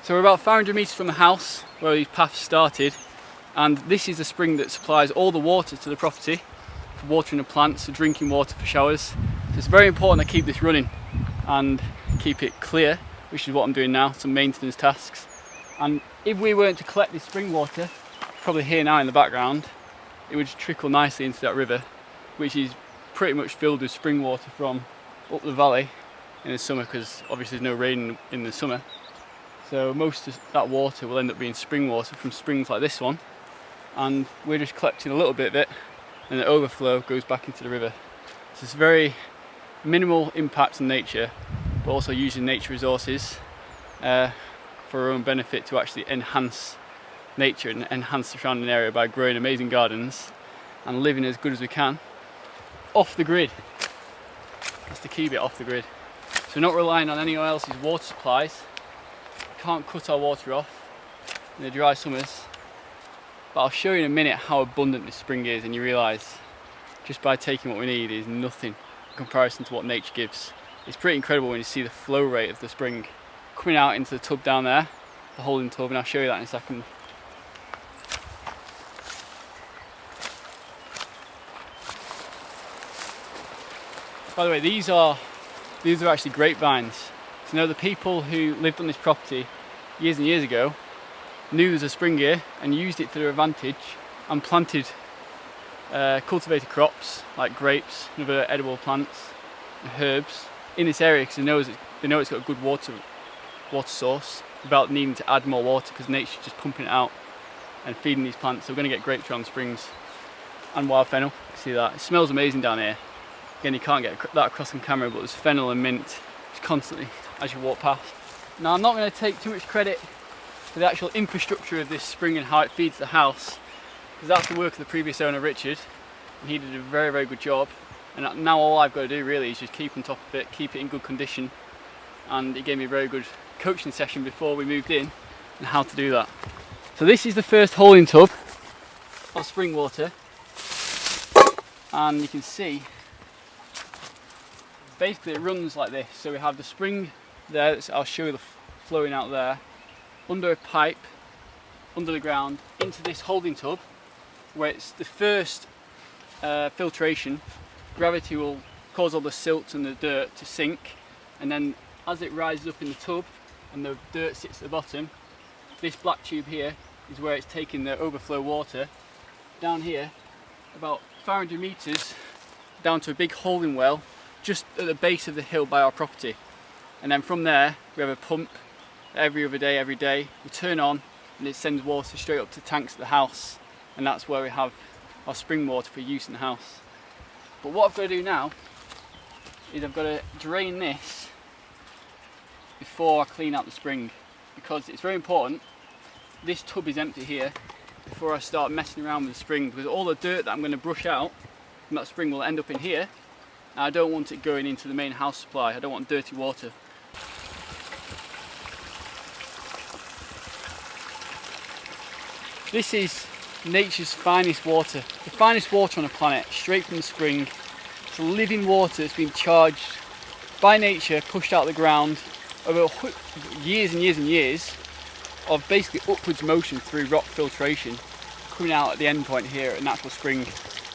So we're about 500 metres from the house where these paths started, and this is the spring that supplies all the water to the property for watering the plants, for drinking water, for showers. So it's very important to keep this running and keep it clear, which is what I'm doing now, some maintenance tasks. And if we weren't to collect this spring water, probably here now in the background, it would trickle nicely into that river, which is pretty much filled with spring water from up the valley in the summer, because obviously there's no rain in the summer. So most of that water will end up being spring water from springs like this one, and we're just collecting a little bit of it, and the overflow goes back into the river. So it's very minimal impact on nature, but also using nature resources for our own benefit to actually enhance nature and enhance the surrounding area by growing amazing gardens and living as good as we can off the grid. That's the key bit, off the grid. So we're not relying on anyone else's water supplies. Can't cut our water off in the dry summers, but I'll show you in a minute how abundant this spring is, and you realise just by taking what we need is nothing in comparison to what nature gives. It's pretty incredible when you see the flow rate of the spring coming out into the tub down there, the holding tub, and I'll show you that in a second. By the way, these are actually grapevines. So now the people who lived on this property years and years ago knew there was a spring here and used it to their advantage and planted cultivated crops like grapes and other edible plants and herbs in this area, because they know it's got a good water source without needing to add more water, because nature's just pumping it out and feeding these plants. So we're going to get grapes around the springs and wild fennel. See that? It smells amazing down here. Again, you can't get that across on camera, but there's fennel and mint just constantly as you walk past. Now, I'm not going to take too much credit for the actual infrastructure of this spring and how it feeds the house, because that's the work of the previous owner, Richard, and he did a very, very good job. And now all I've got to do really is just keep on top of it, keep it in good condition, and he gave me a very good coaching session before we moved in on how to do that. So this is the first holding tub of spring water, and you can see basically it runs like this. So we have the spring there, I'll show you the flowing out there, under a pipe, under the ground, into this holding tub, where it's the first filtration. Gravity will cause all the silt and the dirt to sink, and then as it rises up in the tub and the dirt sits at the bottom, this black tube here is where it's taking the overflow water down here about 500 metres down to a big holding well just at the base of the hill by our property. And then from there we have a pump every other day, every day. We turn on and it sends water straight up to tanks at the house, and that's where we have our spring water for use in the house. But what I've got to do now is I've got to drain this before I clean out the spring, because it's very important this tub is empty here before I start messing around with the spring, because all the dirt that I'm going to brush out from that spring will end up in here, and I don't want it going into the main house supply. I don't want dirty water. This is nature's finest water, the finest water on the planet, straight from the spring. It's living water that's been charged by nature, pushed out of the ground over years and years and years of basically upwards motion through rock filtration, coming out at the end point here at natural spring.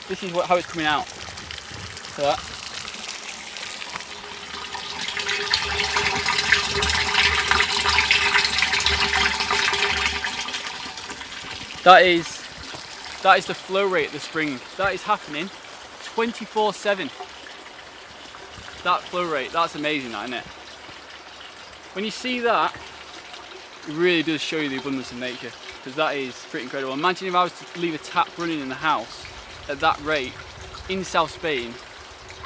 This is how it's coming out. So that is the flow rate of the spring. That is happening 24/7. That flow rate, that's amazing, isn't it? When you see that, it really does show you the abundance of nature, because that is pretty incredible. Imagine if I was to leave a tap running in the house at that rate in South Spain.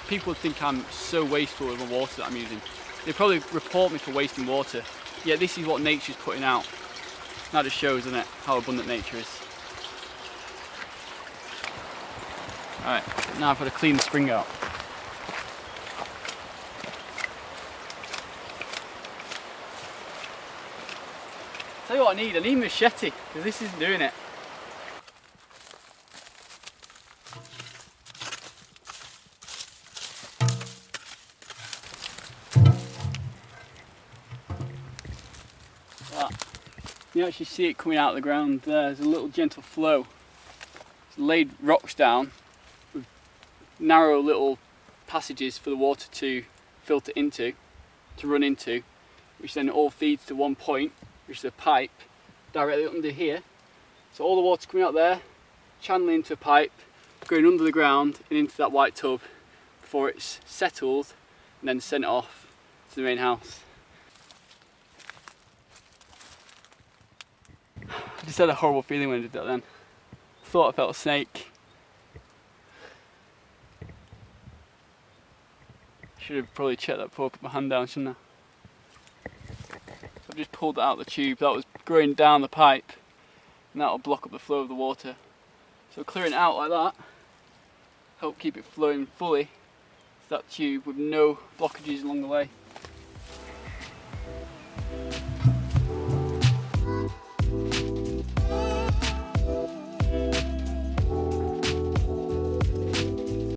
People would think I'm so wasteful with the water that I'm using. They'd probably report me for wasting water. Yet this is what nature's putting out. That just shows, doesn't it, how abundant nature is. Alright, now I've got to clean the spring out. Tell you what I need a machete, because this isn't doing it. That. You actually see it coming out of the ground there. There's a little gentle flow. It's laid rocks down with narrow little passages for the water to filter into, to run into, which then all feeds to one point, which is a pipe directly under here. So all the water's coming out there, channeling into a pipe, going under the ground and into that white tub before it's settled and then sent off to the main house. I just had a horrible feeling when I did that then. Thought I felt a snake. Should have probably checked that before I put my hand down, shouldn't I? So I've just pulled it out of the tube. That was growing down the pipe and that'll block up the flow of the water. So clearing it out like that, help keep it flowing fully to that tube with no blockages along the way.